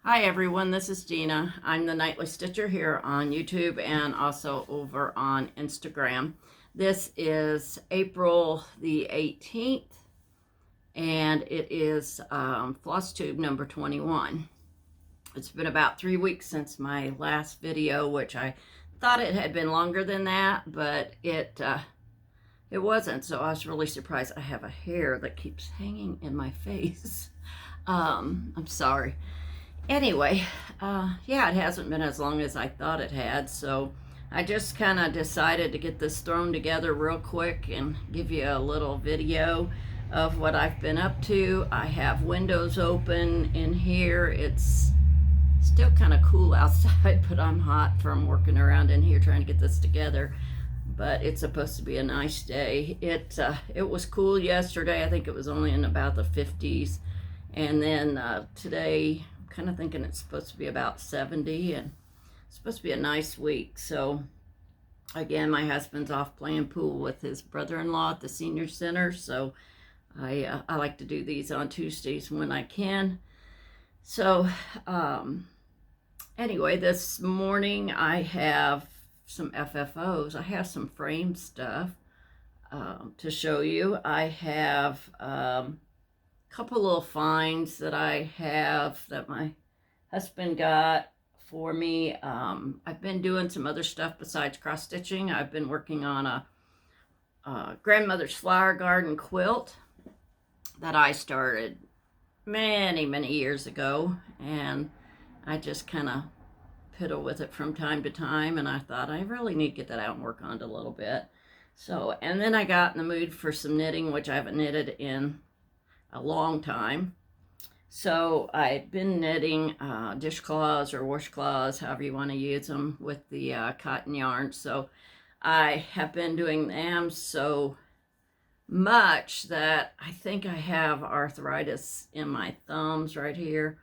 Hi everyone, this is Gina. I'm the Nightly Stitcher here on YouTube and also over on Instagram. This is April the 18th and it is floss tube number 21. It's been about 3 weeks since my last video, which I thought it had been longer than that, but it wasn't, so I was really surprised. I have a hair that keeps hanging in my face. I'm sorry. Anyway, yeah, it hasn't been as long as I thought it had, so I just kind of decided to get this thrown together real quick and give you a little video of what I've been up to. I have windows open in here. It's still kind of cool outside, but I'm hot from working around in here trying to get this together. But it's supposed to be a nice day. It was cool yesterday. I think it was only in about the 50s. And then today, I'm kind of thinking it's supposed to be about 70, and it's supposed to be a nice week. So again, my husband's off playing pool with his brother-in-law at the senior center. So I like to do these on Tuesdays when I can. So anyway, this morning I have some FFOs. I have some frame stuff to show you. I have couple little finds that I have that my husband got for me. I've been doing some other stuff besides cross stitching. I've been working on a grandmother's flower garden quilt that I started many years ago, and I just kind of piddle with it from time to time, and I thought I really need to get that out and work on it a little bit. So, and then I got in the mood for some knitting, which I haven't knitted in a long time. So I've been knitting dishcloths or washcloths, however you want to use them, with the cotton yarn. So I have been doing them so much that I think I have arthritis in my thumbs right here.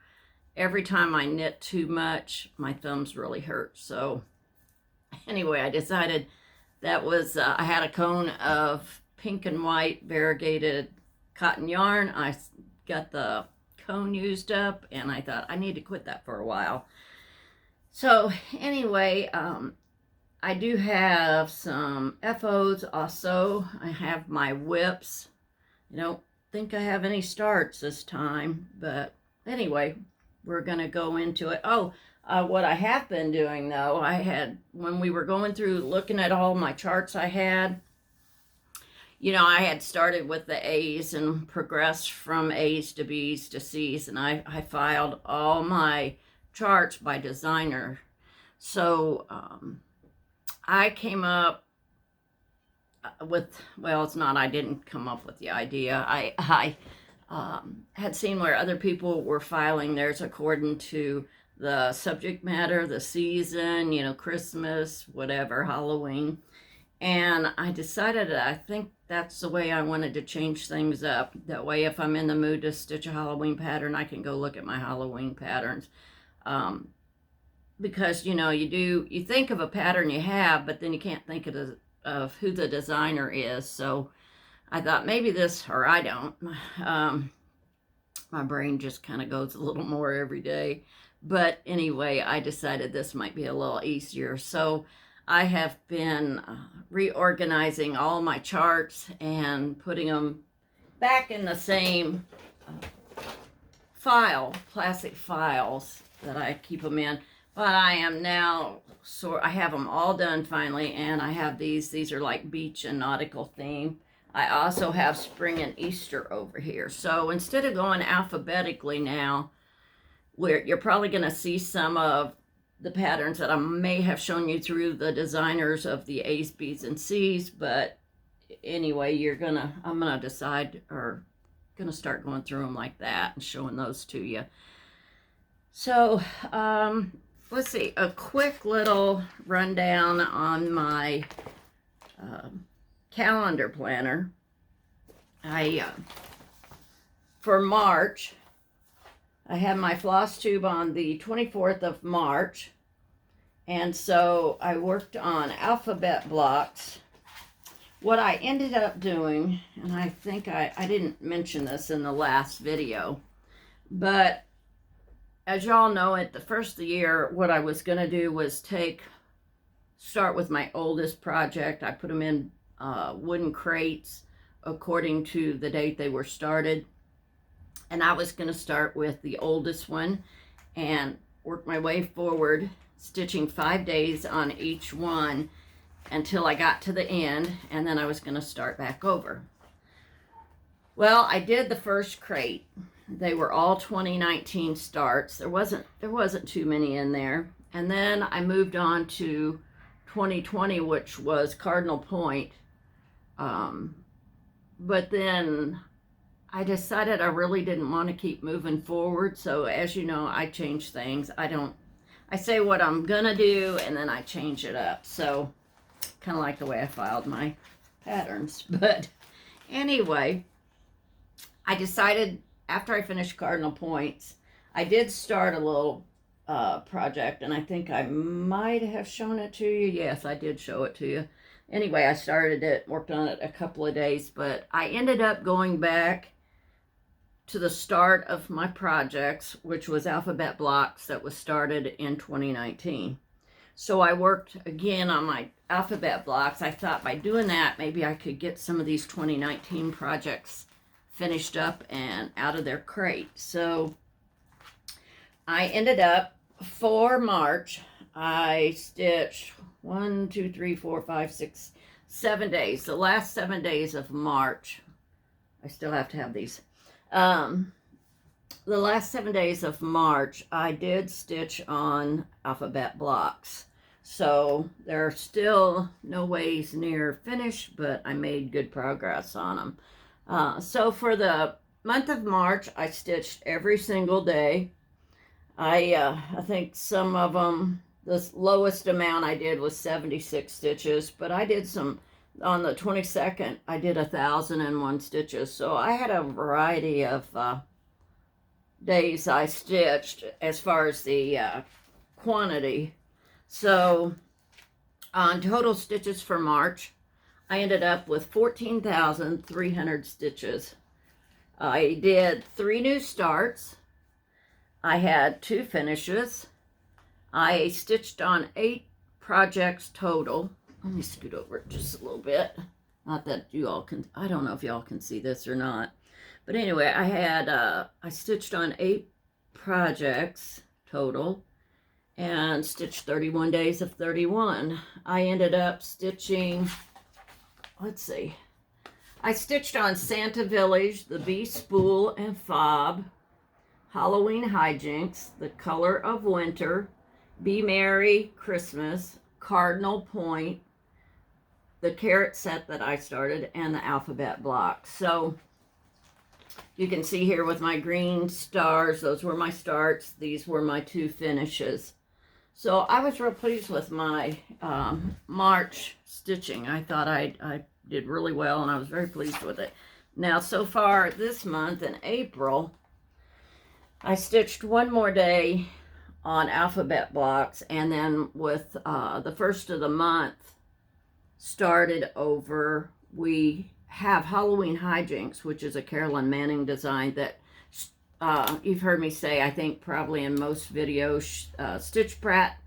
Every time I knit too much, my thumbs really hurt. So anyway, I decided that was, I had a cone of pink and white variegated cotton yarn. I got the cone used up, and I thought I need to quit that for a while. So anyway, I do have some FOs also. I have my whips. I don't think I have any starts this time, but anyway, we're gonna go into it. What I have been doing though, when we were going through looking at all my charts I had, I had started with the A's and progressed from A's to B's to C's, and I filed all my charts by designer. So I came up with, well, it's not, I didn't come up with the idea. I had seen where other people were filing theirs according to the subject matter, the season, Christmas, whatever, Halloween. And I decided that I think that's the way I wanted to change things up. That way, if I'm in the mood to stitch a Halloween pattern, I can go look at my Halloween patterns. Because, you think of a pattern you have, but then you can't think of who the designer is. So I thought maybe this, or I don't. My brain just kind of goes a little more every day. But anyway, I decided this might be a little easier. So I have been reorganizing all my charts and putting them back in the same plastic files that I keep them in. But I am now, I have them all done finally, and I have these are like beach and nautical theme. I also have spring and Easter over here. So instead of going alphabetically now, where you're probably going to see some of the patterns that I may have shown you through the designers of the A's, B's, and C's, but anyway, I'm gonna decide, or gonna start going through them like that and showing those to you. So let's see, a quick little rundown on my calendar planner. For March, I have my floss tube on the 24th of March, and so I worked on alphabet blocks. What I ended up doing, and I think I didn't mention this in the last video, but as y'all know, at the first of the year, what I was going to do was start with my oldest project. I put them in wooden crates according to the date they were started. And I was going to start with the oldest one and work my way forward, stitching 5 days on each one until I got to the end, and then I was going to start back over. Well, I did the first crate. They were all 2019 starts. There wasn't too many in there. And then I moved on to 2020, which was Cardinal Point. But then I decided I really didn't want to keep moving forward. So as you know, I change things. I say what I'm gonna do and then I change it up. So kind of like the way I filed my patterns. But anyway, I decided after I finished Cardinal Points, I did start a little project, and I think I might have shown it to you. Yes, I did show it to you. Anyway, I started it, worked on it a couple of days, but I ended up going back to the start of my projects, which was alphabet blocks that was started in 2019. So I worked again on my alphabet blocks. I thought by doing that, maybe I could get some of these 2019 projects finished up and out of their crate. So I ended up, for March, I stitched 7 days. The last 7 days of March, I still have to have these. The last 7 days of March, I did stitch on alphabet blocks. So they're still no ways near finished, but I made good progress on them. So for the month of March, I stitched every single day. I think some of them, the lowest amount I did was 76 stitches, but I did some, on the 22nd, I did 1,001 stitches. So I had a variety of days I stitched as far as the quantity. So on total stitches for March, I ended up with 14,300 stitches. I did 3 new starts. I had 2 finishes. I stitched on 8 projects total. Let me scoot over just a little bit. Not that you all can, I don't know if y'all can see this or not. But anyway, I stitched on 8 projects total and stitched 31 days of 31. I ended up stitching, let's see, I stitched on Santa Village, the Bee Spool and Fob, Halloween Hijinks, The Color of Winter, Be Merry Christmas, Cardinal Point, the carrot set that I started, and the alphabet block. So you can see here with my green stars, those were my starts. These were my 2 finishes. So I was real pleased with my March stitching. I thought I did really well, and I was very pleased with it. Now, so far this month in April, I stitched 1 more day on alphabet blocks, and then with the first of the month started over. We have Halloween Hijinks, which is a Carolyn Manning design that you've heard me say, I think probably in most videos. Stitch Pratt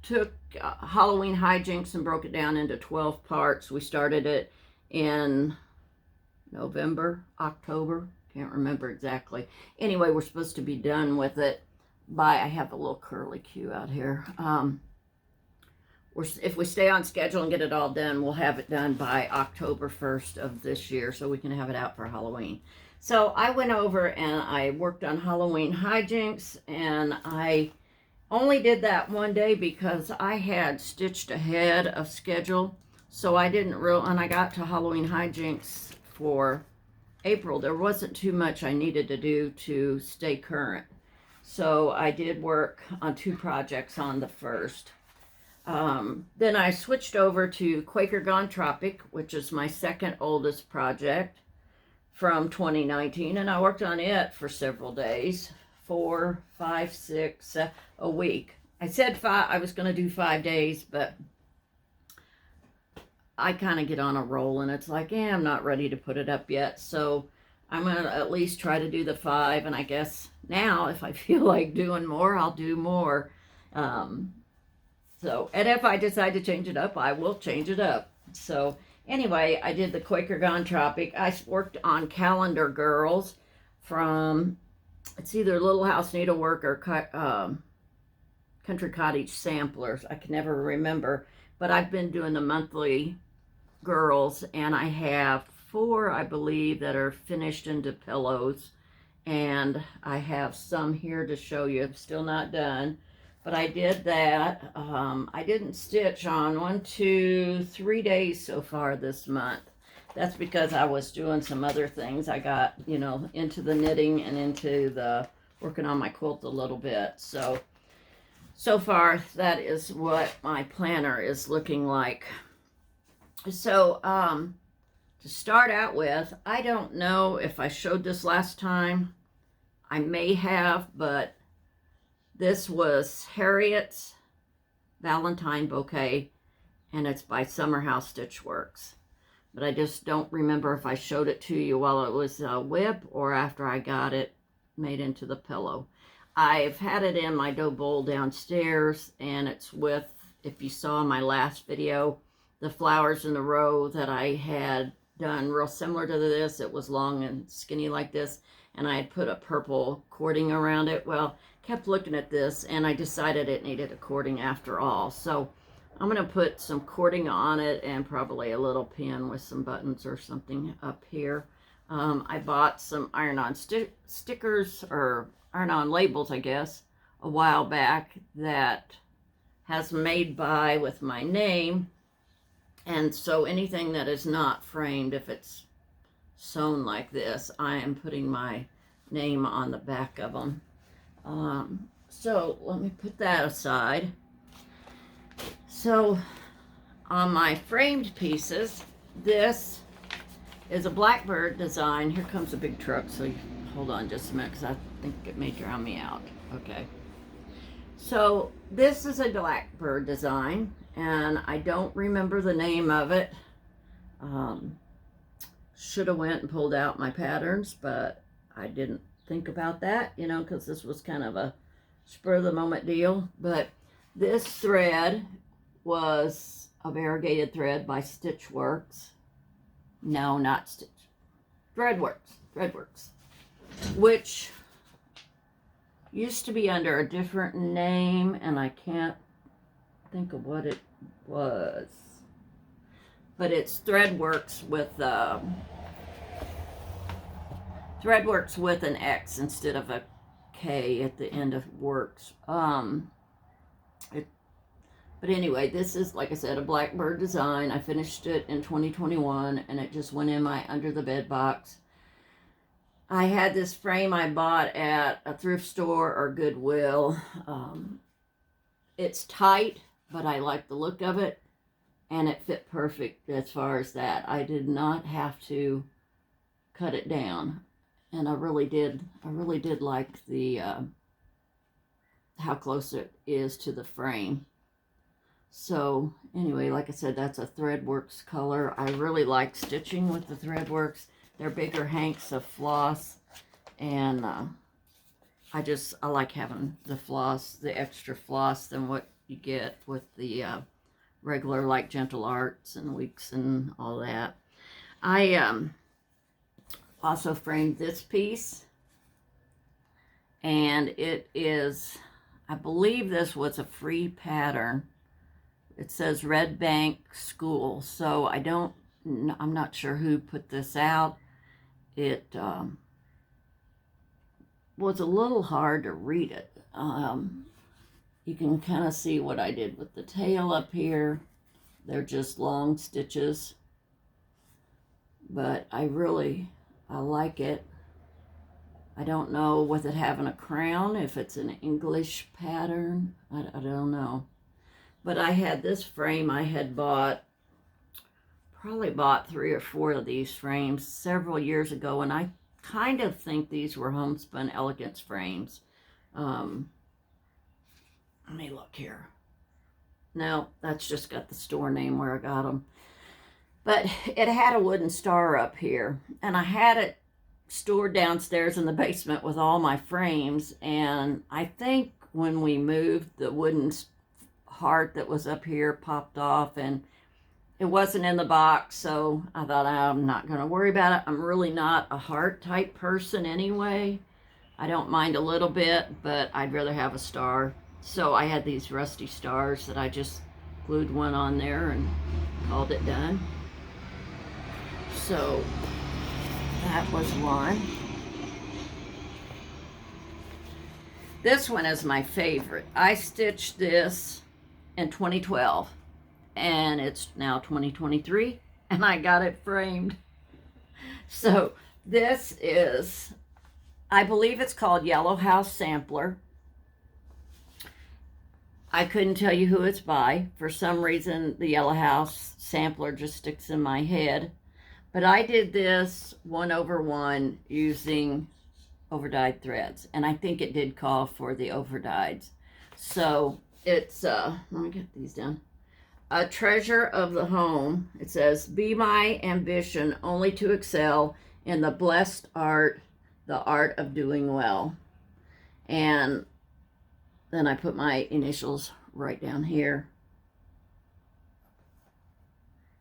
took Halloween Hijinks and broke it down into 12 parts. We started it in November, October, can't remember exactly. Anyway, we're supposed to be done with it by, I have a little curly Q out here. If we stay on schedule and get it all done, we'll have it done by October 1st of this year, so we can have it out for Halloween. So I went over and I worked on Halloween Hijinks, and I only did that 1 day because I had stitched ahead of schedule. So I didn't and I got to Halloween Hijinks for April. There wasn't too much I needed to do to stay current. So I did work on 2 projects on the first. Then I switched over to Quaker Gone Tropic, which is my second oldest project from 2019, and I worked on it for several days, 4, 5, 6, a week. I said 5, I was going to do 5 days, but I kind of get on a roll, and it's like, I'm not ready to put it up yet. So I'm going to at least try to do the 5, and I guess now if I feel like doing more, I'll do more. And if I decide to change it up, I will change it up. So anyway, I did the Quaker Gone Tropic. I worked on Calendar Girls from, it's either Little House Needlework or Country Cottage Samplers. I can never remember, but I've been doing the monthly girls, and I have 4, I believe, that are finished into pillows, and I have some here to show you. I'm still not done, but I did that. I didn't stitch on 1, 2, 3 days so far this month. That's because I was doing some other things. I got, into the knitting and into the working on my quilt a little bit. So far, that is what my planner is looking like. So, to start out with, I don't know if I showed this last time. I may have, but this was Harriet's Valentine Bouquet, and it's by Summerhouse Stitchworks. But I just don't remember if I showed it to you while it was a whip or after I got it made into the pillow. I've had it in my dough bowl downstairs, and it's with, if you saw my last video, the flowers in a row that I had done real similar to this. It was long and skinny like this, and I had put a purple cording around it. Well, kept looking at this, and I decided it needed a cording after all. So I'm going to put some cording on it and probably a little pin with some buttons or something up here. I bought some iron-on stickers, or iron-on labels, I guess, a while back that has made by with my name. And so anything that is not framed, if it's sewn like this, I am putting my name on the back of them. So let me put that aside. So on my framed pieces, this is a blackbird design. Here comes a big truck, so hold on just a minute because I think it may drown me out. Okay. So this is a blackbird design, and I don't remember the name of it. Should have went and pulled out my patterns, but I didn't think about that, because this was kind of a spur of the moment deal. But this thread was a variegated thread by Stitchworks. No, not Stitch. Threadworks, which used to be under a different name, and I can't think of what it was. But it's Threadworks with an X instead of a K at the end of works. But anyway, this is, like I said, a blackbird design. I finished it in 2021, and it just went in my under the bed box. I had this frame I bought at a thrift store or Goodwill. It's tight, but I like the look of it, and it fit perfect as far as that. I did not have to cut it down, and I really did like the how close it is to the frame. So anyway, like I said, that's a Threadworks color. I really like stitching with the Threadworks. They're bigger hanks of floss, and I like having the floss, the extra floss than what you get with the regular, like Gentle Arts and Weeks and all that. I also framed this piece, and it is, I believe this was a free pattern. It says Red Bank School, so I'm not sure who put this out. It was a little hard to read it. You can kind of see what I did with the tail up here. They're just long stitches, but I like it. I don't know with it having a crown, if it's an English pattern. I don't know. But I had this frame I had probably bought 3 or 4 of these frames several years ago, and I kind of think these were Homespun Elegance frames. Let me look here. No, that's just got the store name where I got them. But it had a wooden star up here, and I had it stored downstairs in the basement with all my frames, and I think when we moved, the wooden heart that was up here popped off, and it wasn't in the box, so I thought I'm not going to worry about it. I'm really not a heart type person anyway. I don't mind a little bit, but I'd rather have a star. So I had these rusty stars that I just glued one on there and called it done. So that was one. This one is my favorite. I stitched this in 2012, and it's now 2023, and I got it framed. So this is, I believe it's called Yellow House Sampler. I couldn't tell you who it's by. For some reason, the Yellow House Sampler just sticks in my head. But I did this 1/1 using overdyed threads, and I think it did call for the overdyes. So it's, let me get these down. A treasure of the home. It says, be my ambition only to excel in the blessed art, the art of doing well. And then I put my initials right down here.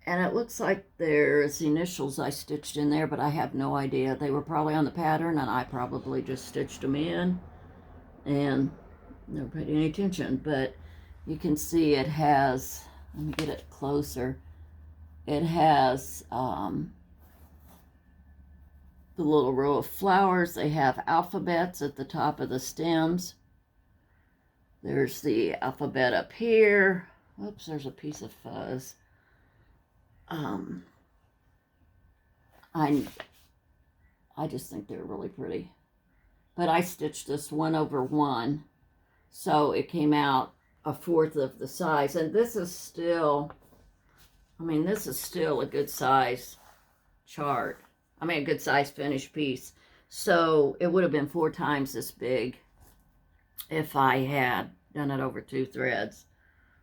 And it looks like there's initials I stitched in there, but I have no idea. They were probably on the pattern, and I probably just stitched them in and never paid any attention. But you can see it has, let me get it closer. It has the little row of flowers. They have alphabets at the top of the stems. There's the alphabet up here. Oops, there's a piece of fuzz. I just think they're really pretty. But I stitched this 1/1, so it came out 1/4 of the size. And this is still, I mean, this is still a good size chart. I mean, a good size finished piece. So it would have been 4 times this big if I had done it over 2 threads.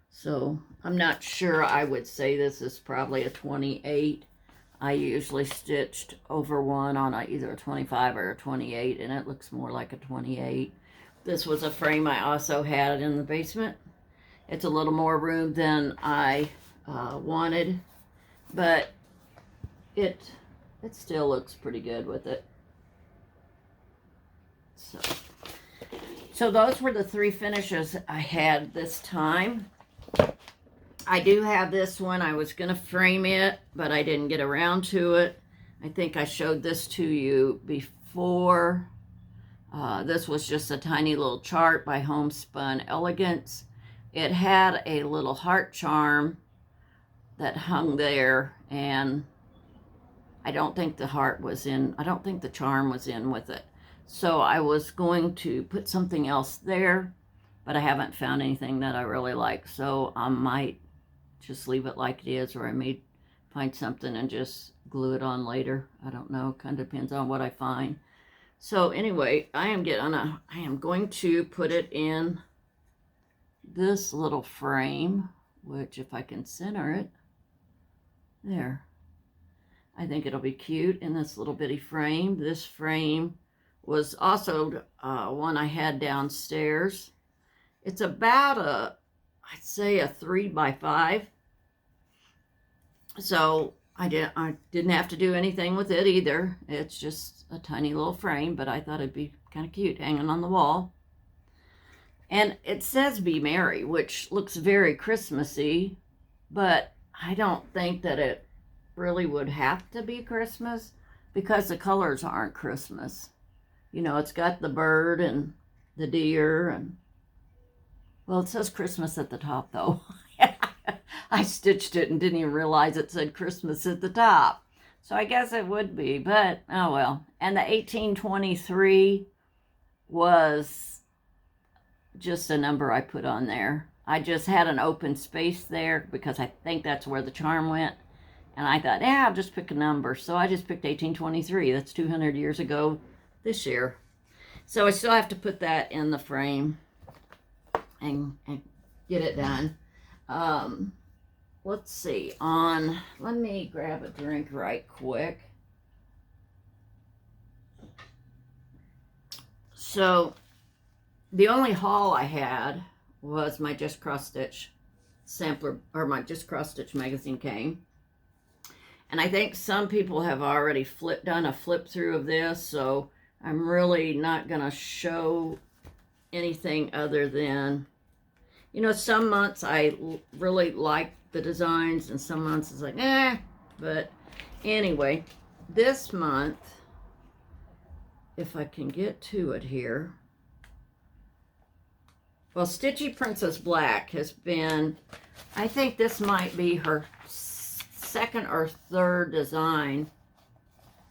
So I'm not sure. I would say this is probably a 28. I usually stitched over one on either a 25 or a 28, and it looks more like a 28. This was a frame I also had in the basement. It's a little more room than I wanted, but it still looks pretty good with it. So those were the 3 finishes I had this time. I do have this one. I was going to frame it, but I didn't get around to it. I think I showed this to you before. This was just a tiny little chart by Homespun Elegance. It had a little heart charm that hung there, and I don't think the heart was in, I don't think the charm was in with it. So I was going to put something else there, but I haven't found anything that I really like. So I might just leave it like it is, or I may find something and just glue it on later. I don't know. Kind of depends on what I find. So anyway, I am going to put it in this little frame, which if I can center it, there. I think it'll be cute in this little bitty frame. This frame was also one I had downstairs. It's about I'd say a 3x5. So I didn't have to do anything with it either. It's just a tiny little frame, but I thought it'd be kind of cute hanging on the wall. And it says Be Merry, which looks very Christmassy, but I don't think that it really would have to be Christmas because the colors aren't Christmas. You know, it's got the bird and the deer and, well, it says Christmas at the top though. I stitched it and didn't even realize it said Christmas at the top. So I guess it would be, but oh well. And the 1823 was just a number I put on there. I just had an open space there because I think that's where the charm went. And I thought, yeah, I'll just pick a number. So I just picked 1823. That's 200 years ago this year. So I still have to put that in the frame and get it done. Let's see, let me grab a drink right quick. So the only haul I had was my Just Cross Stitch sampler, or my Just Cross Stitch magazine came. And I think some people have already done a flip through of this, so I'm really not going to show anything other than, you know, some months I really like the designs and some months it's like, eh. But anyway, this month, if I can get to it here, well, Stitchy Princess Black has been, I think this might be her second or third design.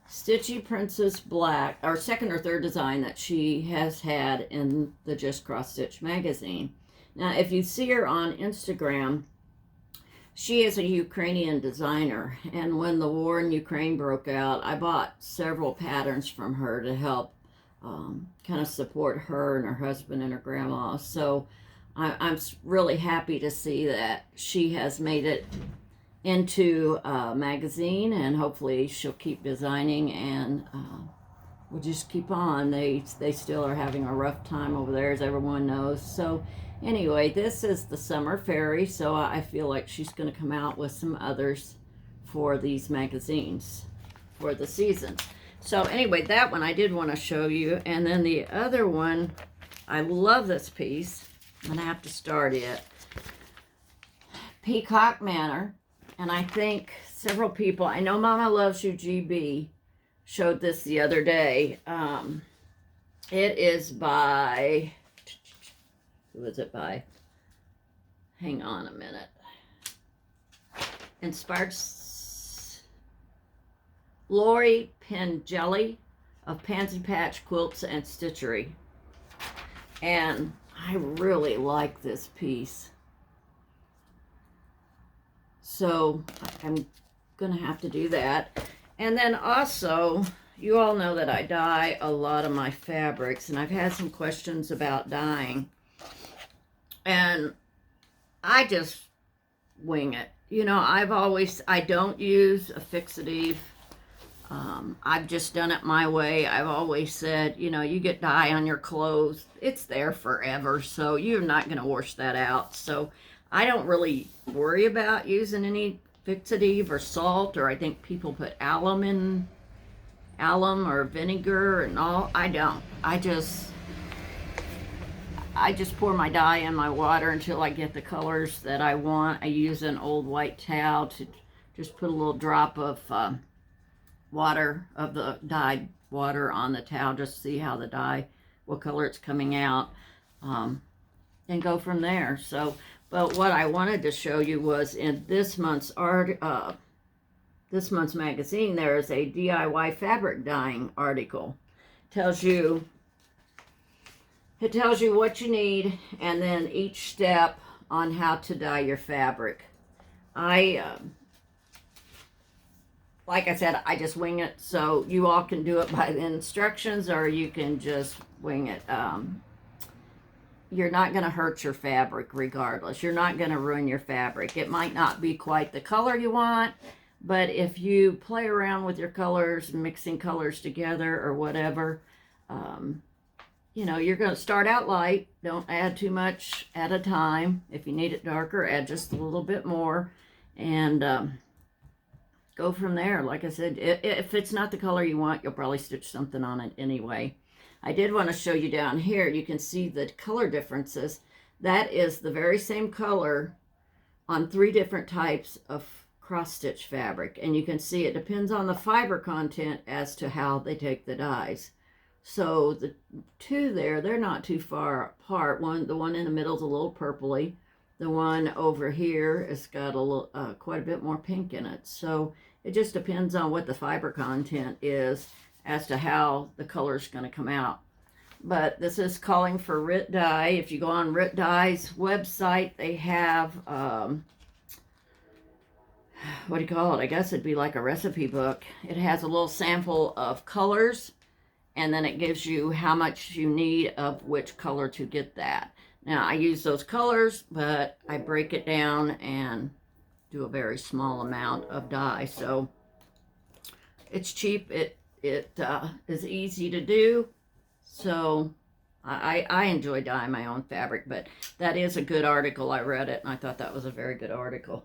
Stitchy Princess Black, or second or third design that she has had in the Just Cross Stitch magazine. Now, if you see her on Instagram, she is a Ukrainian designer, and when the war in Ukraine broke out, I bought several patterns from her to help kind of support her and her husband and her grandma. So I'm really happy to see that she has made it into a magazine, and hopefully she'll keep designing, and we'll just keep on. They still are having a rough time over there, as everyone knows. So anyway, this is the Summer Fairy, so I feel like she's going to come out with some others for these magazines for the season. So anyway, that one I did want to show you. And then the other one, I love this piece. I'm going to have to start it. Peacock Manor. And I think several people, I know Mama Loves You GB showed this the other day. It is by, who is it by? Hang on a minute. Inspired Lori Pengelly of Pansy Patch Quilts and Stitchery. And I really like this piece. So I'm going to have to do that. And then also, you all know that I dye a lot of my fabrics, and I've had some questions about dyeing. And I just wing it. You know, I don't use a fixative. I've just done it my way. I've always said, you know, you get dye on your clothes, it's there forever, so you're not going to wash that out. So I don't really worry about using any fixative or salt, or I think people put alum or vinegar and all. I don't. I just pour my dye in my water until I get the colors that I want. I use an old white towel to just put a little drop of water, of the dyed water, on the towel, just to see how the dye, what color it's coming out, and go from there. So, but what I wanted to show you was in this month's magazine, there is a DIY fabric dyeing article. It tells you what you need, and then each step on how to dye your fabric. Like I said, I just wing it, so you all can do it by the instructions, or you can just wing it. You're not going to hurt your fabric regardless. You're not going to ruin your fabric. It might not be quite the color you want, but if you play around with your colors, mixing colors together or whatever, you know, you're going to start out light. Don't add too much at a time. If you need it darker, add just a little bit more, and go from there. Like I said, if it's not the color you want, you'll probably stitch something on it anyway. I did want to show you down here. You can see the color differences. That is the very same color on 3 different types of cross-stitch fabric. And you can see it depends on the fiber content as to how they take the dyes. So the 2 there, they're not too far apart. The one in the middle is a little purpley. The one over here has got a little, quite a bit more pink in it. So it just depends on what the fiber content is as to how the color is going to come out. But this is calling for Rit Dye. If you go on Rit Dye's website, they have, what do you call it? I guess it'd be like a recipe book. It has a little sample of colors, and then it gives you how much you need of which color to get that. Now, I use those colors, but I break it down and do a very small amount of dye. So it's cheap. It is easy to do. So I enjoy dyeing my own fabric, but that is a good article. I read it, and I thought that was a very good article.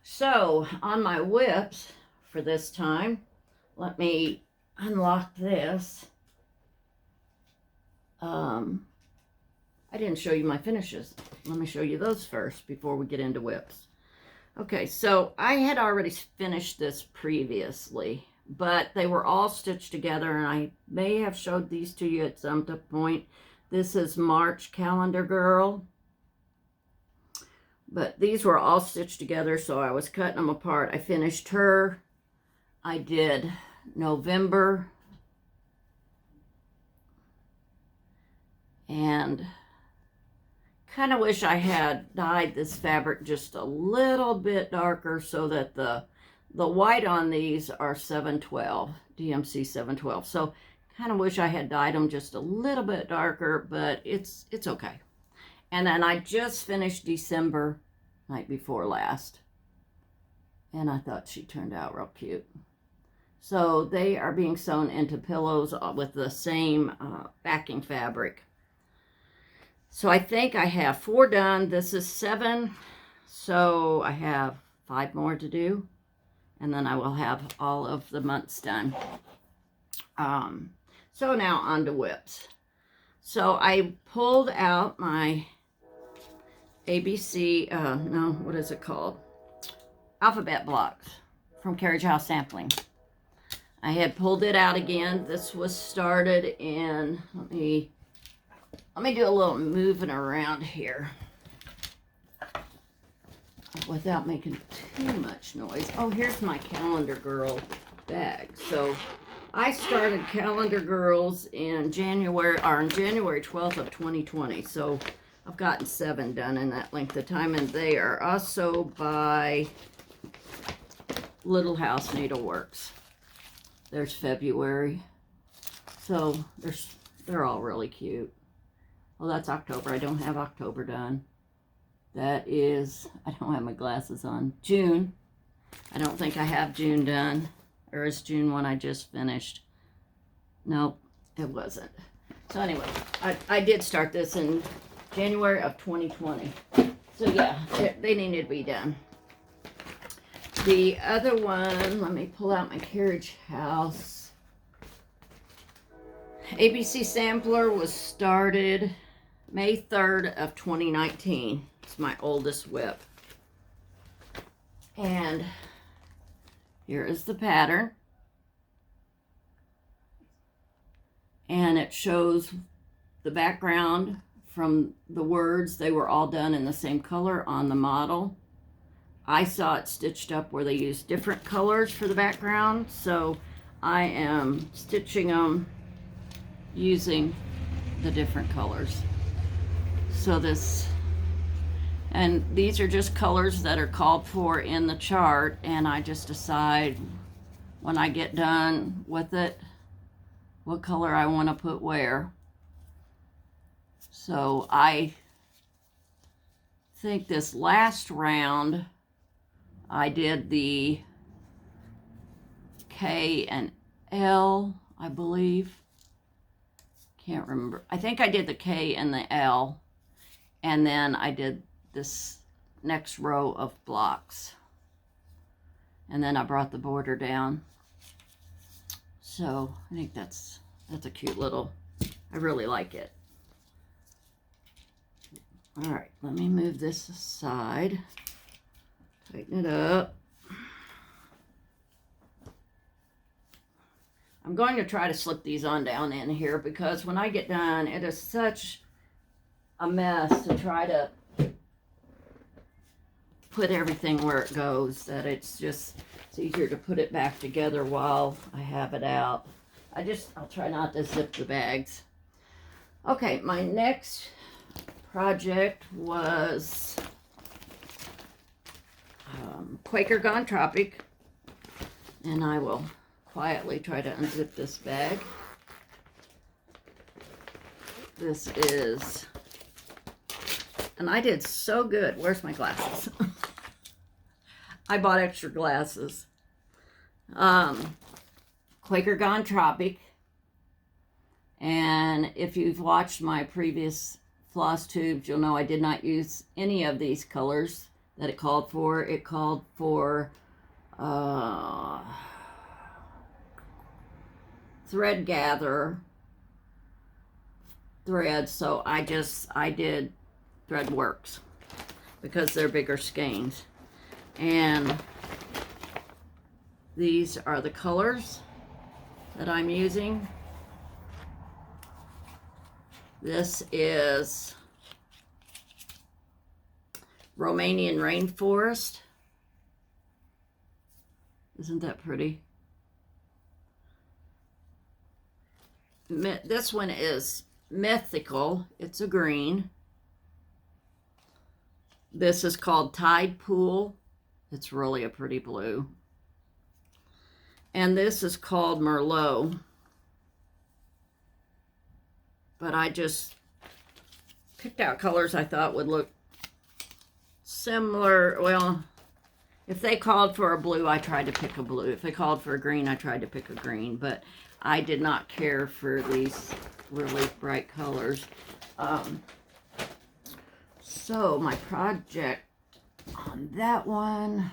So, on my whips for this time, let me unlock this. I didn't show you my finishes. Let me show you those first before we get into whips. Okay, so I had already finished this previously, but they were all stitched together, and I may have showed these to you at some point. This is March Calendar Girl, but these were all stitched together, so I was cutting them apart. I finished her. I did November, and kind of wish I had dyed this fabric just a little bit darker so that the white on these are 712, DMC 712. So kind of wish I had dyed them just a little bit darker, but it's okay. And then I just finished December, night before last, and I thought she turned out real cute. So they are being sewn into pillows with the same backing fabric. So I think I have 4 done. This is 7, so I have 5 more to do, and then I will have all of the months done. So now on to whips. So I pulled out my ABC, no, what is it called? Alphabet blocks from Carriage House Sampling. I had pulled it out again. This was started in, let me do a little moving around here without making too much noise. Oh, here's my Calendar Girl bag. So I started Calendar Girls in January 12th of 2020. So I've gotten 7 done in that length of time, and they are also by Little House Needleworks. There's February. So they're all really cute. Well, that's October. I don't have October done. That is, I don't have my glasses on. June. I don't think I have June done. Or is June one I just finished? Nope, it wasn't. So anyway, I did start this in January of 2020. So yeah, they needed to be done. The other one, let me pull out my Carriage House. ABC Sampler was started May 3rd of 2019. It's my oldest whip. And here is the pattern. And it shows the background from the words. They were all done in the same color on the model. I saw it stitched up where they used different colors for the background, so I am stitching them using the different colors. So and these are just colors that are called for in the chart, and I just decide when I get done with it what color I want to put where. So I think this last round I did the K and L, I believe. Can't remember. I think I did the K and the L, and then I did this next row of blocks, and then I brought the border down. So I think that's a cute little, I really like it. All right, let me move this aside. Tighten it up. I'm going to try to slip these on down in here because when I get done, it is such a mess to try to put everything where it goes that it's easier to put it back together while I have it out. I'll try not to zip the bags. Okay, my next project was Quaker Gone Tropic, and I will quietly try to unzip this bag. This is, and I did so good. Where's my glasses? I bought extra glasses. Quaker Gone Tropic, And if you've watched my previous floss tubes, you'll know I did not use any of these colors that it called for. It called for thread gather thread, so I did Threadworks because they're bigger skeins. And these are the colors that I'm using. This is Romanian Rainforest. Isn't that pretty? This one is Mythical. It's a green. This is called Tide Pool. It's really a pretty blue. And this is called Merlot. But I just picked out colors I thought would look similar. Well, if they called for a blue, I tried to pick a blue. If they called for a green, I tried to pick a green. But I did not care for these really bright colors. So my project on that one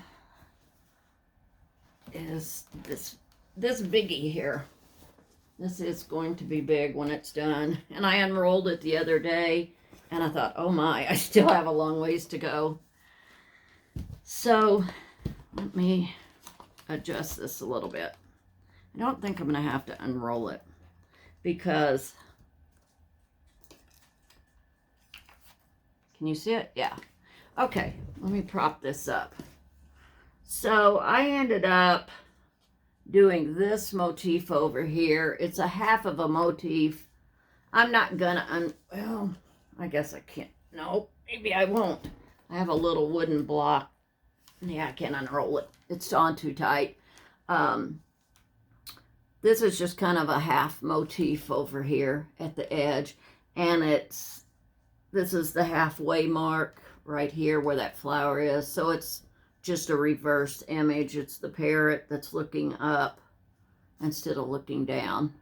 is this biggie here. This is going to be big when it's done. And I unrolled it the other day and I thought, oh my, I still have a long ways to go. So let me adjust this a little bit. I don't think I'm going to have to unroll it because, can you see it? Yeah. Okay, let me prop this up. So I ended up doing this motif over here. It's a half of a motif. I'm not gonna, well, I guess I can't. No, maybe I won't. I have a little wooden block. Yeah, I can't unroll it. It's on too tight. This is just kind of a half motif over here at the edge. And this is the halfway mark right here where that flower is. So it's just a reversed image. It's the parrot that's looking up instead of looking down.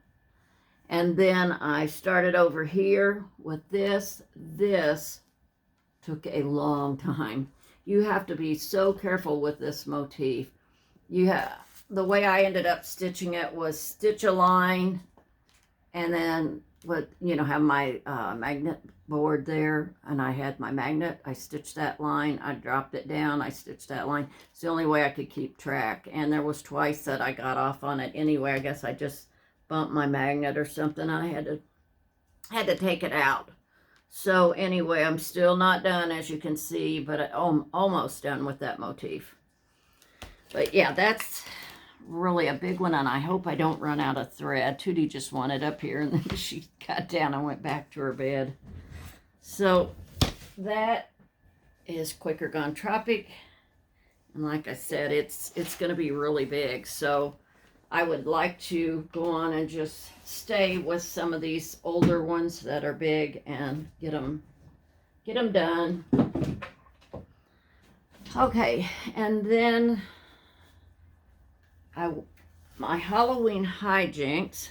And then I started over here with this. This took a long time. You have to be so careful with this motif. The way I ended up stitching it was stitch a line and then have my magnet board there, and I had my magnet. I stitched that line, I dropped it down, I stitched that line. It's the only way I could keep track. And there was twice that I got off on it anyway. I guess I just bumped my magnet or something. I had to take it out. So anyway, I'm still not done, as you can see, but I'm almost done with that motif. But yeah, that's really a big one, and I hope I don't run out of thread. Tootie just wanted up here, and then she got down and went back to her bed. So that is Quaker Gone Tropic, and like I said, it's going to be really big. So I would like to go on and just stay with some of these older ones that are big and get them done. Okay, and then my Halloween Hijinks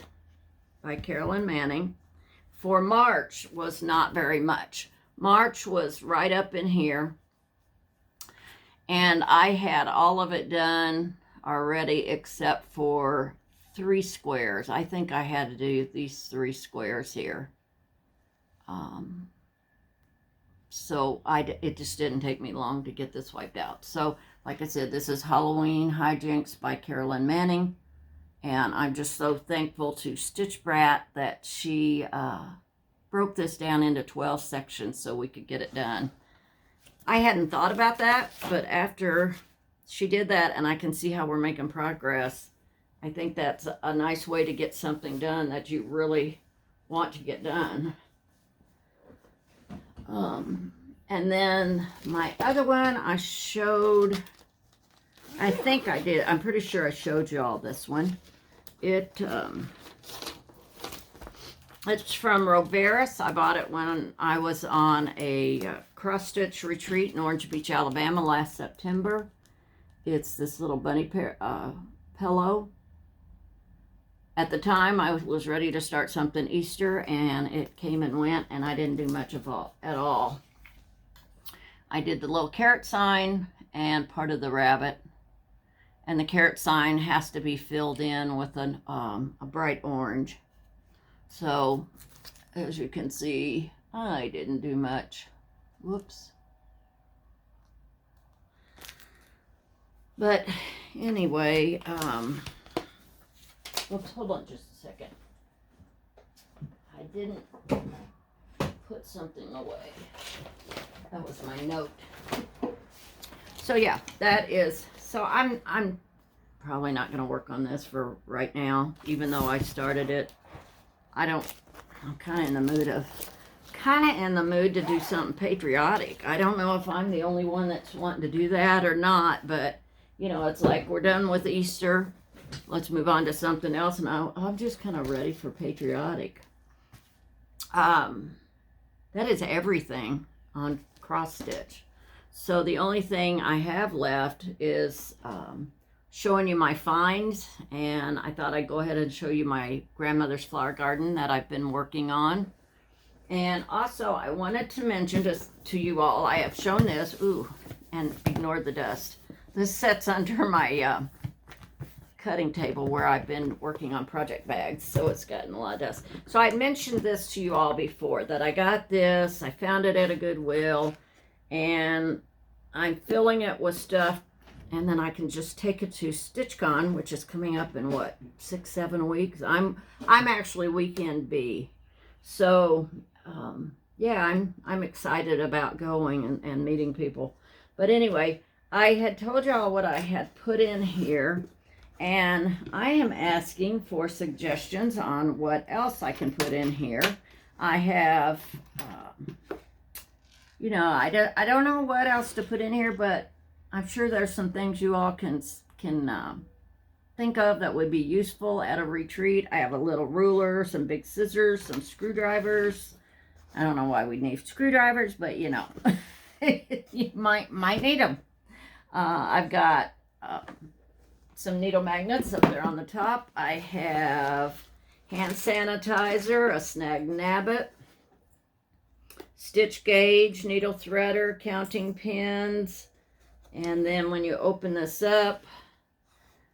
by Carolyn Manning for March was not very much. March was right up in here, and I had all of it done already except for 3 squares. I think I had to do these 3 squares here. So it just didn't take me long to get this wiped out. So like I said, this is Halloween Hijinks by Carolyn Manning. And I'm just so thankful to Stitch Brat that she broke this down into 12 sections so we could get it done. I hadn't thought about that, but after she did that and I can see how we're making progress, I think that's a nice way to get something done that you really want to get done. And then my other one I showed, I think I did, I'm pretty sure I showed you all this one. It's from Roveris. I bought it when I was on a cross-stitch retreat in Orange Beach, Alabama last September. It's this little bunny pillow. At the time, I was ready to start something Easter, and it came and went, and I didn't do much of at all. I did the little carrot sign and part of the rabbit, and the carrot sign has to be filled in with a bright orange. So, as you can see, I didn't do much. Whoops. But anyway, oops, hold on just a second. I didn't put something away. That was my note. So yeah, that is, so I'm probably not going to work on this for right now, even though I started it. I'm kind of in the mood to do something patriotic. I don't know if I'm the only one that's wanting to do that or not, but you know, it's like we're done with Easter. Let's move on to something else, and I'm just kind of ready for patriotic. That is everything on cross stitch. So the only thing I have left is showing you my finds, and I thought I'd go ahead and show you my grandmother's flower garden that I've been working on. And also I wanted to mention to you all, I have shown this, and ignored the dust. This sits under my cutting table where I've been working on project bags, so it's gotten a lot of dust. So I mentioned this to you all before, that I got this, I found it at a Goodwill, and I'm filling it with stuff, and then I can just take it to StitchCon, which is coming up in what, 6-7 weeks. I'm actually weekend B, so yeah, I'm excited about going and meeting people. But anyway, I had told y'all what I had put in here, and I am asking for suggestions on what else I can put in here. I have, you know, I don't know what else to put in here, but I'm sure there's some things you all can think of that would be useful at a retreat. I have a little ruler, some big scissors, some screwdrivers. I don't know why we need screwdrivers, but you know, you might need them. I've got some needle magnets up there on the top. I have hand sanitizer, a snag nabbit, stitch gauge, needle threader, counting pins, and then when you open this up,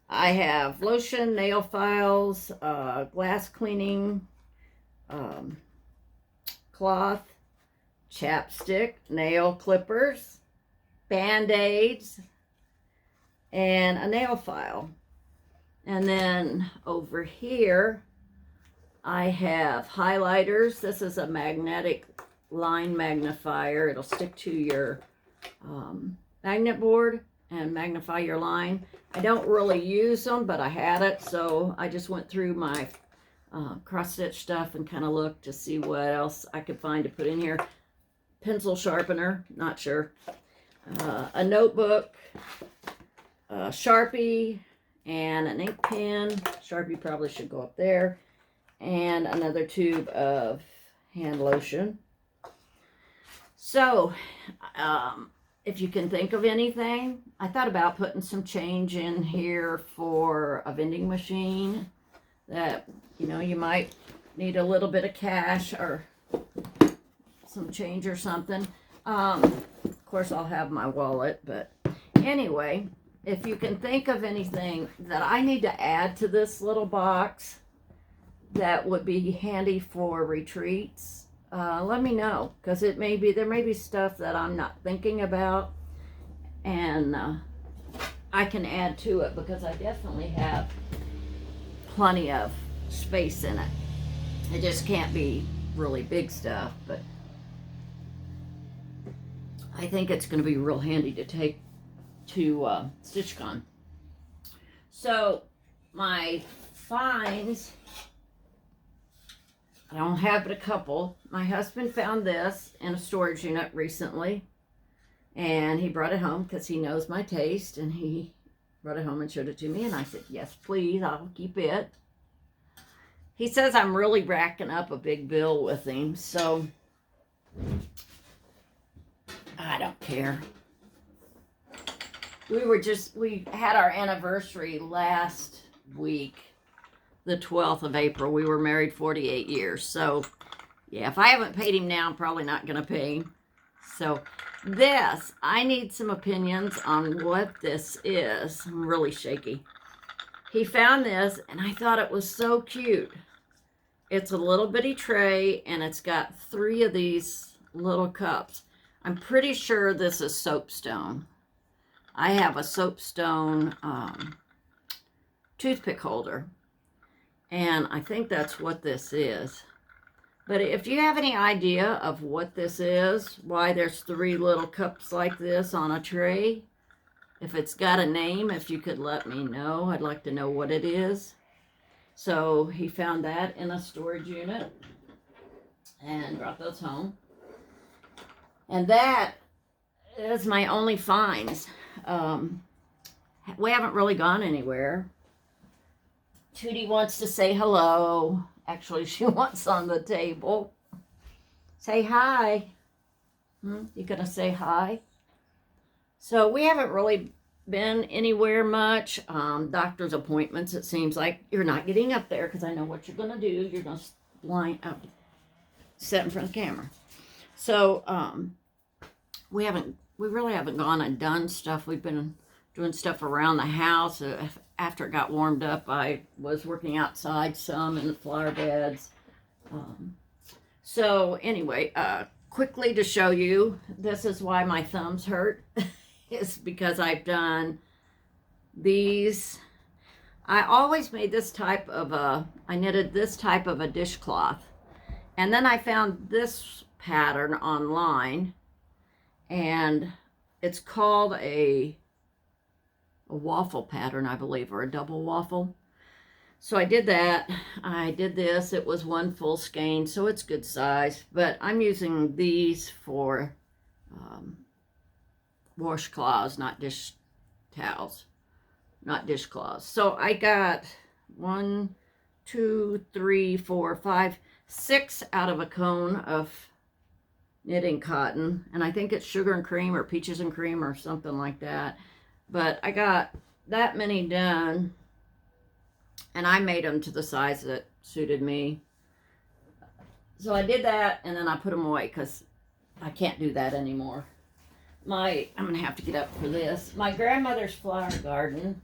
I have lotion, nail files, glass cleaning cloth, chapstick, nail clippers, Band-Aids, and a nail file. And then over here, I have highlighters. This is a magnetic line magnifier. It'll stick to your magnet board and magnify your line. I don't really use them, but I had it, so I just went through my cross-stitch stuff and kind of looked to see what else I could find to put in here. Pencil sharpener, not sure. A notebook, a Sharpie, and an ink pen. Sharpie probably should go up there. And another tube of hand lotion. So, if you can think of anything, I thought about putting some change in here for a vending machine that, you know, you might need a little bit of cash or some change or something. Of course, I'll have my wallet, but anyway, if you can think of anything that I need to add to this little box that would be handy for retreats, let me know, because there may be stuff that I'm not thinking about, and I can add to it, because I definitely have plenty of space in it. It just can't be really big stuff, but I think it's going to be real handy to take to StitchCon. So my finds, I don't have but a couple. My husband found this in a storage unit recently, and he brought it home because he knows my taste, and he brought it home and showed it to me, and I said, yes, please, I'll keep it. He says I'm really racking up a big bill with him, so I don't care. We had our anniversary last week, the 12th of April. We were married 48 years. So, yeah, if I haven't paid him now, I'm probably not going to pay him. So, this, I need some opinions on what this is. I'm really shaky. He found this, and I thought it was so cute. It's a little bitty tray, and it's got 3 of these little cups. I'm pretty sure this is soapstone. I have a soapstone toothpick holder, and I think that's what this is. But if you have any idea of what this is, why there's 3 little cups like this on a tray, if it's got a name, if you could let me know. I'd like to know what it is. So he found that in a storage unit and brought those home. And that is my only finds. We haven't really gone anywhere. Tootie wants to say hello. Actually, she wants on the table. Say hi. You gonna say hi? So we haven't really been anywhere much. Doctor's appointments, it seems like. You're not getting up there because I know what you're going to do. You're going to sit in front of the camera. So we really haven't gone and done stuff. We've been doing stuff around the house. After it got warmed up, I was working outside some in the flower beds. So anyway, quickly to show you, this is why my thumbs hurt. Is because I've done these. I always made this type of I knitted this type of a dishcloth. And then I found this pattern online, and it's called a waffle pattern, I believe, or a double waffle. So I did that. I did this. It was 1 full skein, so it's good size. But I'm using these for washcloths, not dish towels, not dishcloths. So I got 1, 2, 3, 4, 5, 6 out of a cone of knitting cotton, and I think it's sugar and cream or peaches and cream or something like that. But I got that many done, and I made them to the size that suited me. So I did that, and then I put them away because I can't do that anymore. I'm going to have to get up for this. My grandmother's flower garden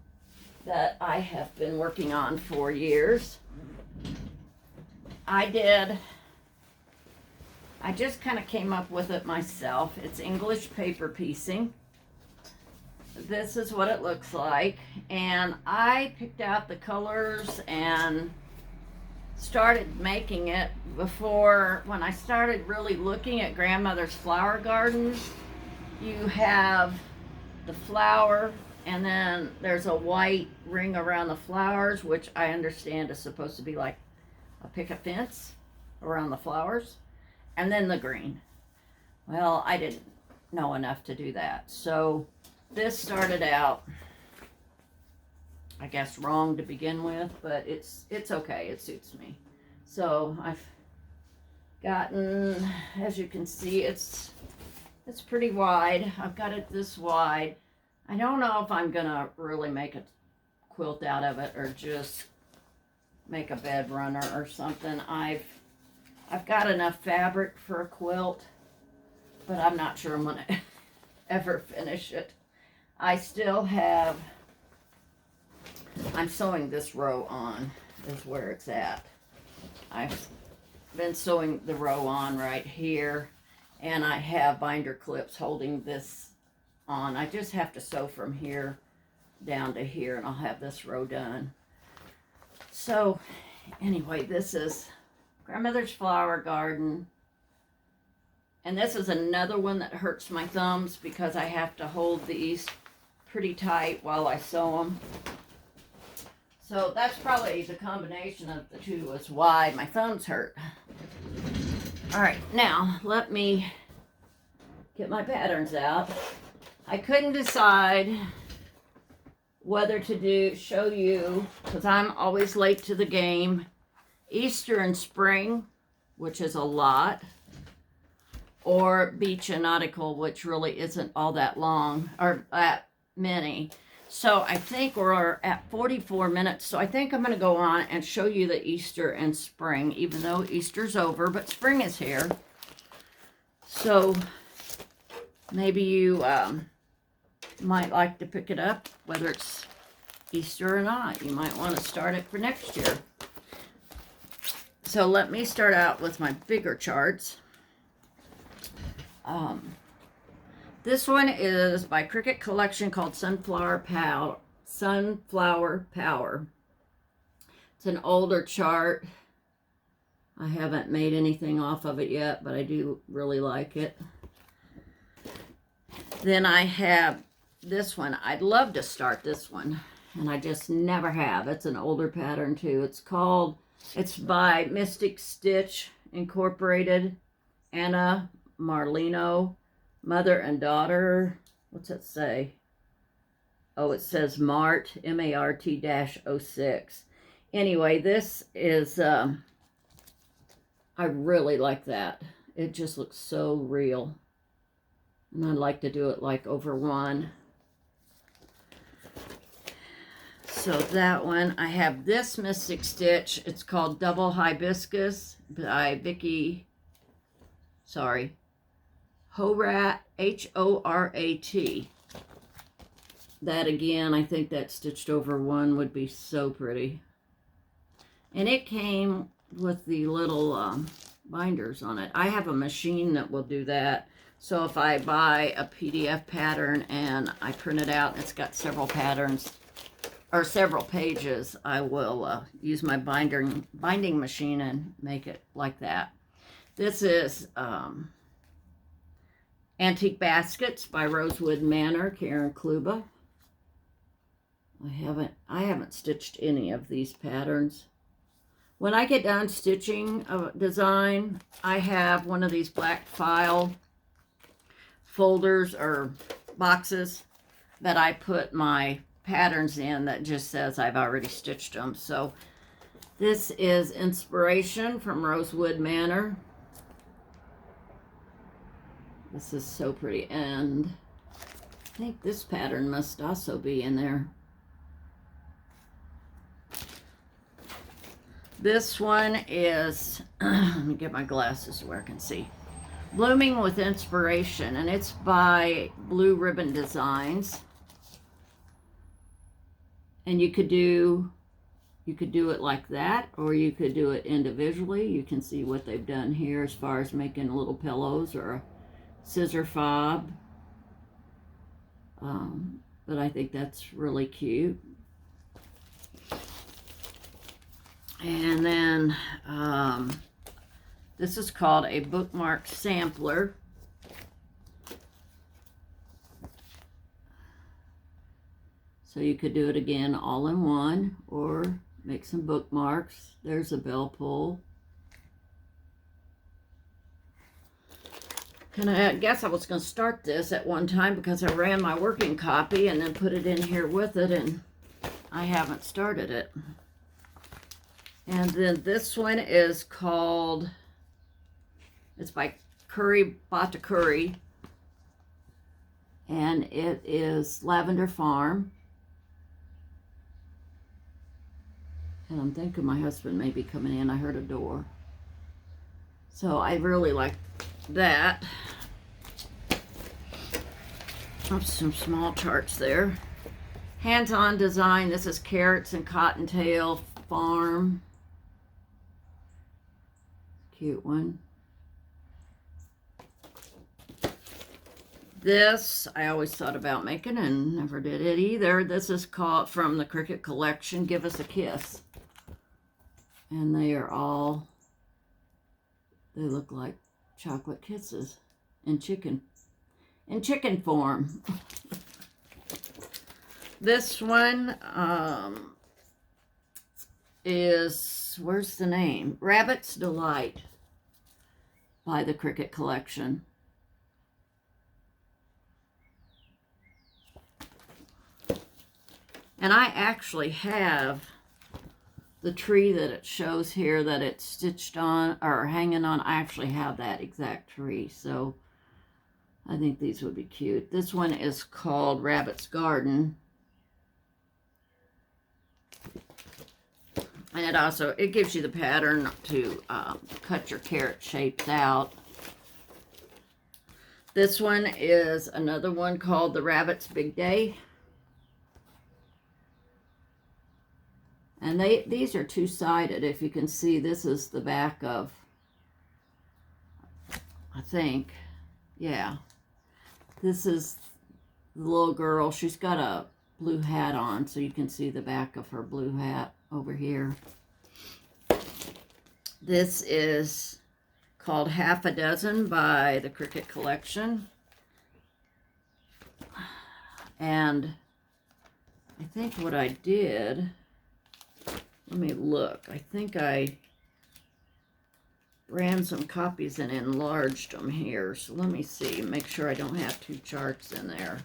that I have been working on for years. I just kind of came up with it myself. It's English paper piecing. This is what it looks like. And I picked out the colors and started making it before, when I started really looking at grandmother's flower gardens. You have the flower, and then there's a white ring around the flowers, which I understand is supposed to be like a picket fence around the flowers, and then the green. Well, I didn't know enough to do that. So this started out, I guess, wrong to begin with, but it's okay. It suits me. So I've gotten, as you can see, it's pretty wide. I've got it this wide. I don't know if I'm gonna really make a quilt out of it or just make a bed runner or something. I've got enough fabric for a quilt, but I'm not sure I'm gonna ever finish it. I still have, I'm sewing this row on, is where it's at. I've been sewing the row on right here, and I have binder clips holding this on. I just have to sew from here down to here, and I'll have this row done. So anyway, this is grandmother's flower garden. And this is another one that hurts my thumbs because I have to hold these pretty tight while I sew them. So that's probably the combination of the two is why my thumbs hurt. All right, now let me get my patterns out. I couldn't decide whether to show you, because I'm always late to the game, Easter and spring, which is a lot, or beach and nautical, which really isn't all that long or that many. So I think we're at 44 minutes. So I think I'm going to go on and show you the Easter and spring, even though Easter's over, but spring is here. So maybe you might like to pick it up, whether it's Easter or not. You might want to start it for next year. So let me start out with my bigger charts. This one is by Cricut Collection called Sunflower Power. It's an older chart. I haven't made anything off of it yet, but I do really like it. Then I have this one. I'd love to start this one, and I just never have. It's an older pattern too. It's by Mystic Stitch Incorporated, Anna Marlino, mother and daughter. What's it say? Oh, it says Mart, MART-06. Anyway, this is, I really like that. It just looks so real. And I like to do it like over one. So that one, I have this Mystic Stitch. It's called Double Hibiscus by Horat, Horat. That again, I think that stitched over one would be so pretty. And it came with the little binders on it. I have a machine that will do that. So if I buy a PDF pattern and I print it out, it's got several patterns or several pages, I will use my binding machine and make it like that. This is Antique Baskets by Rosewood Manor, Karen Kluba. I haven't stitched any of these patterns. When I get done stitching a design, I have one of these black file folders or boxes that I put my patterns in that just says I've already stitched them. So this is Inspiration from Rosewood Manor. This is so pretty, and I think this pattern must also be in there. This one is, let me get my glasses where I can see. Blooming with Inspiration, and it's by Blue Ribbon Designs. And you could do it like that, or you could do it individually. You can see what they've done here as far as making little pillows or a scissor fob. But I think that's really cute. And then this is called a bookmark sampler. So you could do it again all in one, or make some bookmarks. There's a bell pull. And I guess I was going to start this at one time because I ran my working copy and then put it in here with it, and I haven't started it. And then this one is called, it's by Curry Bata Curry, and it is Lavender Farm. And I'm thinking my husband may be coming in. I heard a door. So I really like that. Oops, some small charts there. Hands-on design. This is Carrots and Cottontail Farm. Cute one. This I always thought about making and never did it either. This is called, from the Cricut Collection, Give Us a Kiss. And they look like chocolate kisses in chicken form. This one is, where's the name? Rabbit's Delight by the Cricut Collection. And I actually have the tree that it shows here that it's stitched on or hanging on. I actually have that exact tree, so I think these would be cute. This one is called Rabbit's Garden. And it gives you the pattern to cut your carrot shapes out. This one is another one called The Rabbit's Big Day. And these are two-sided. If you can see, this is the back of, I think, yeah. This is the little girl. She's got a blue hat on, so you can see the back of her blue hat over here. This is called Half a Dozen by the Cricket Collection. And I think what I did, let me look. I think I ran some copies and enlarged them here. So let me see, make sure I don't have two charts in there.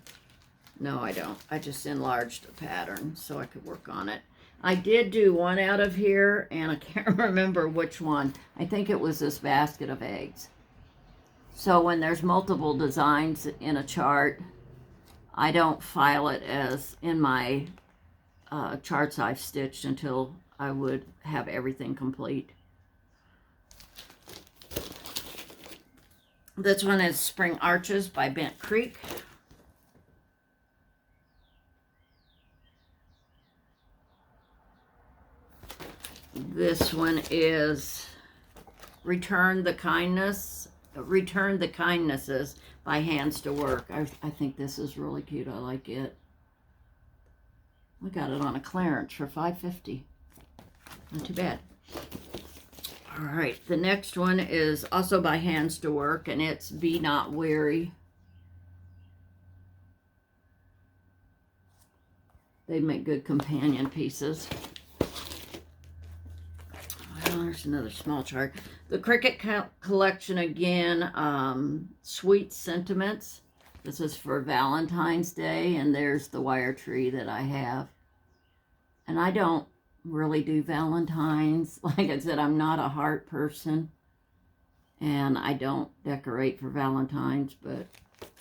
No, I don't. I just enlarged the pattern so I could work on it. I did do one out of here, and I can't remember which one. I think it was this basket of eggs. So when there's multiple designs in a chart, I don't file it as in my charts I've stitched until I would have everything complete. This one is Spring Arches by Bent Creek. This one is Return the Kindnesses by Hands to Work. I think this is really cute. I like it. I got it on a clearance for $5.50. Not too bad. All right, the next one is also by Hands to Work, and it's Be Not Weary. They make good companion pieces. Well, there's another small chart. The Cricket Collection again, Sweet Sentiments. This is for Valentine's Day, and there's the wire tree that I have. And I don't really do Valentine's. Like I said, I'm not a heart person, and I don't decorate for Valentine's, but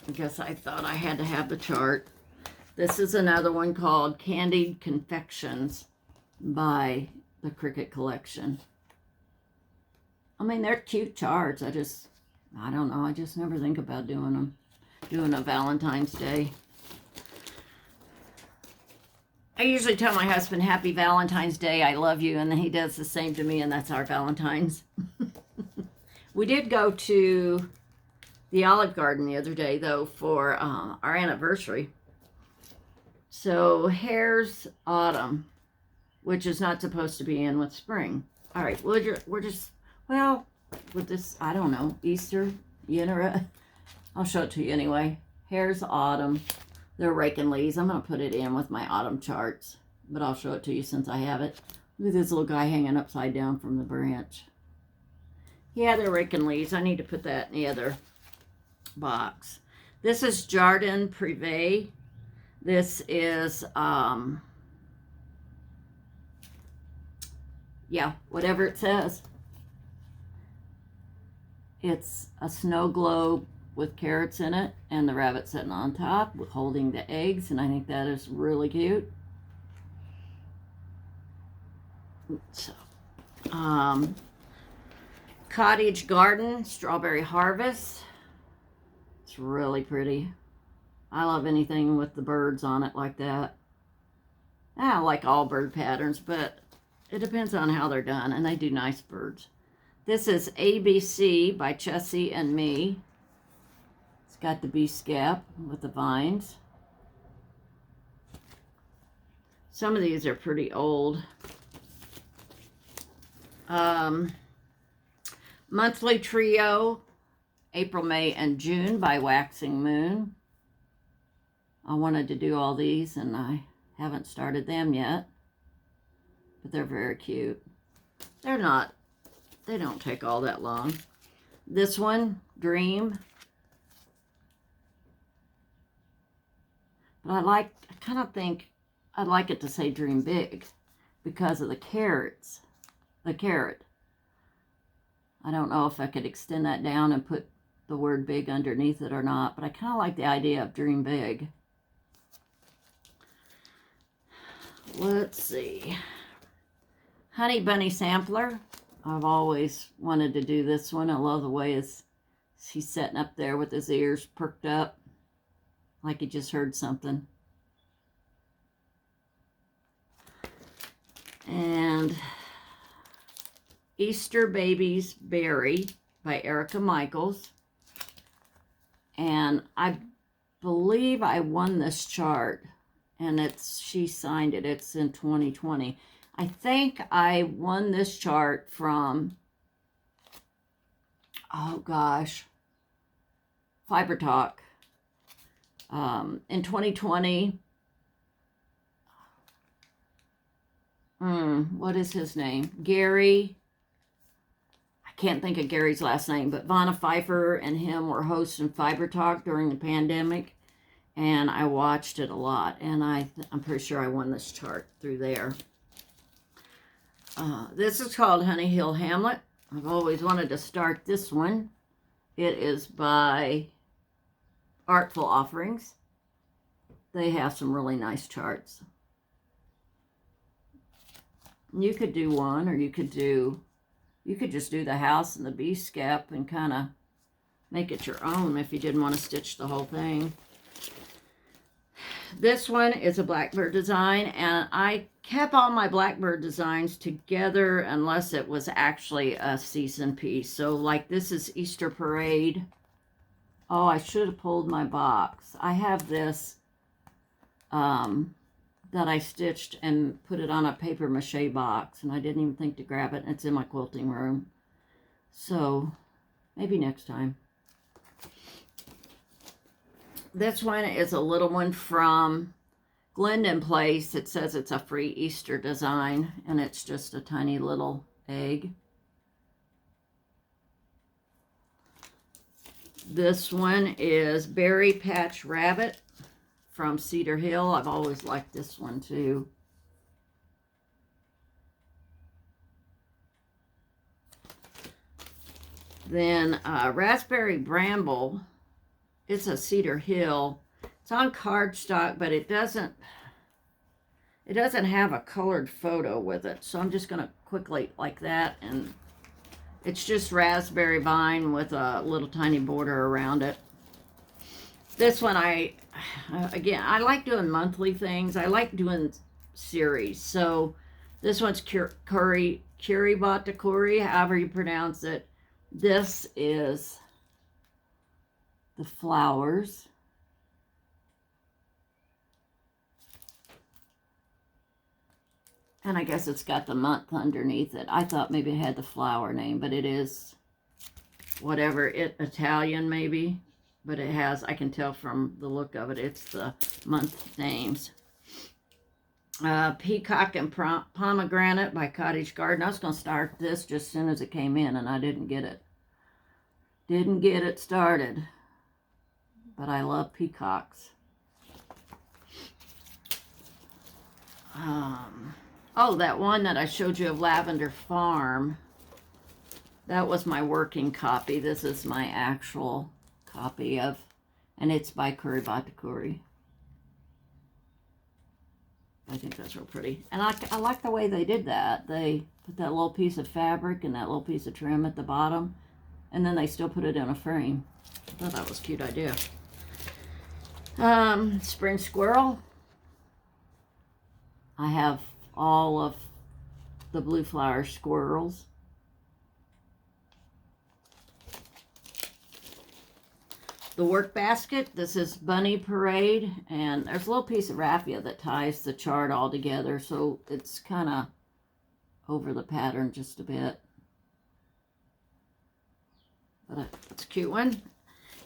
I guess I thought I had to have the chart. This is another one called Candied Confections by the Cricket Collection. I mean, they're cute charts. I don't know. I just never think about doing them. Doing a Valentine's Day. I usually tell my husband, Happy Valentine's Day, I love you, and then he does the same to me, and that's our Valentine's. We did go to the Olive Garden the other day, though, for our anniversary. So, Hare's Autumn, which is not supposed to be in with spring. All right, we're just, well, with this, I don't know, Easter, I'll show it to you anyway. Hare's Autumn. They're raking leaves. I'm going to put it in with my autumn charts, but I'll show it to you since I have it. Look at this little guy hanging upside down from the branch. Yeah, they're raking leaves. I need to put that in the other box. This is Jardin Privé. This is, yeah, whatever it says. It's a snow globe with carrots in it, and the rabbit sitting on top holding the eggs, and I think that is really cute. So, Cottage Garden Strawberry Harvest. It's really pretty. I love anything with the birds on it like that. I like all bird patterns, but it depends on how they're done, and they do nice birds. This is ABC by Chessie and Me. It's got the bee scap with the vines. Some of these are pretty old. Monthly Trio, April, May, and June by Waxing Moon. I wanted to do all these, and I haven't started them yet. But they're very cute. They don't take all that long. This one, Dream. But I kind of think I'd like it to say Dream Big because of the carrots. The carrot. I don't know if I could extend that down and put the word big underneath it or not, but I kind of like the idea of Dream Big. Let's see. Honey Bunny Sampler. I've always wanted to do this one. I love the way he's sitting up there with his ears perked up, like he just heard something. And Easter Baby's Berry by Erica Michaels. And I believe I won this chart, and she signed it. It's in 2020. I think I won this chart from, oh gosh, Fiber Talk. In 2020, what is his name? Gary. I can't think of Gary's last name, but Vanna Pfeiffer and him were hosting Fiber Talk during the pandemic, and I watched it a lot, and I'm pretty sure I won this chart through there. This is called Honey Hill Hamlet. I've always wanted to start this one. It is by Artful Offerings. They have some really nice charts. You could do one, or you could just do the house and the bee skep and kind of make it your own if you didn't want to stitch the whole thing. This one is a Blackbird design, and I kept all my Blackbird designs together unless it was actually a season piece. So like this is Easter Parade. Oh, I should have pulled my box. I have this that I stitched and put it on a paper mache box, and I didn't even think to grab it. It's in my quilting room. So maybe next time. This one is a little one from Glendon Place. It says it's a free Easter design, and it's just a tiny little egg. This one is Berry Patch Rabbit from Cedar Hill. I've always liked this one too. Then Raspberry Bramble. It's a Cedar Hill. It's on cardstock, but it doesn't have a colored photo with it. So I'm just going to quickly like that, and it's just raspberry vine with a little tiny border around it. This one, I like doing monthly things. I like doing series. So this one's Kiribati, however you pronounce it. This is the flowers. And I guess it's got the month underneath it. I thought maybe it had the flower name, but it is whatever, Italian maybe. But it has, I can tell from the look of it, it's the month names. Peacock and Pomegranate by Cottage Garden. I was going to start this just as soon as it came in, and I didn't get it. Didn't get it started. But I love peacocks. Oh, that one that I showed you of Lavender Farm, that was my working copy. This is my actual copy of, and it's by Kiribati. I think that's real pretty. And I like the way they did that. They put that little piece of fabric and that little piece of trim at the bottom, and then they still put it in a frame. I thought that was a cute idea. Spring Squirrel. I have all of the Blue Flower squirrels. The Work Basket. This is Bunny Parade, and there's a little piece of raffia that ties the chart all together, so it's kind of over the pattern just a bit. But it's a cute one.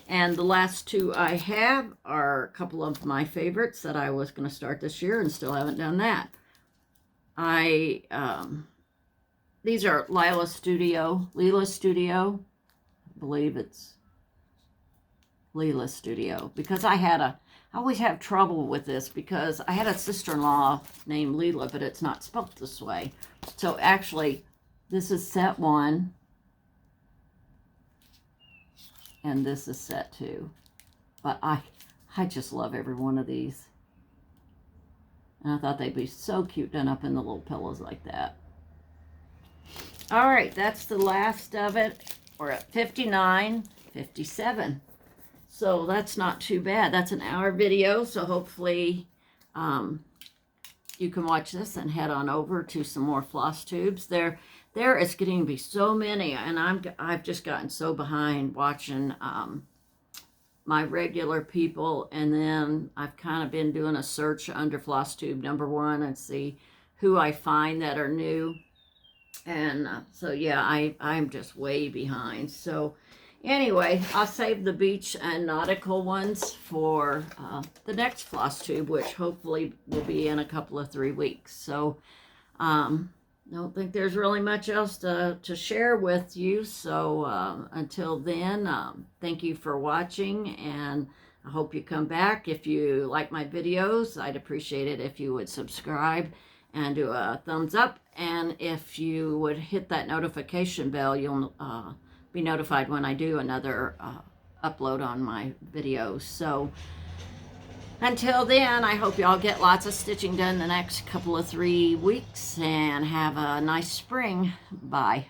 And the last two I have are a couple of my favorites that I was going to start this year and still haven't done that. These are Leela Studio. I believe it's Leela Studio, because I always have trouble with this because I had a sister-in-law named Leela, but it's not spelled this way. So actually, this is set 1. And this is set 2. But I just love every one of these. And I thought they'd be so cute done up in the little pillows like that. All right, that's the last of it. We're at 59:57. So that's not too bad. That's an hour video. So hopefully you can watch this and head on over to some more floss tubes. There is getting to be so many, and I've just gotten so behind watching my regular people, and then I've kind of been doing a search under floss tube #1 and see who I find that are new. And so yeah, I'm just way behind. So anyway, I'll save the beach and nautical ones for the next floss tube, which hopefully will be in a couple of 3 weeks. So don't think there's really much else to share with you. So until then, thank you for watching, and I hope you come back. If you like my videos, I'd appreciate it if you would subscribe and do a thumbs up. And if you would hit that notification bell, you'll be notified when I do another upload on my videos. So until then, I hope y'all get lots of stitching done the next couple of 3 weeks and have a nice spring. Bye.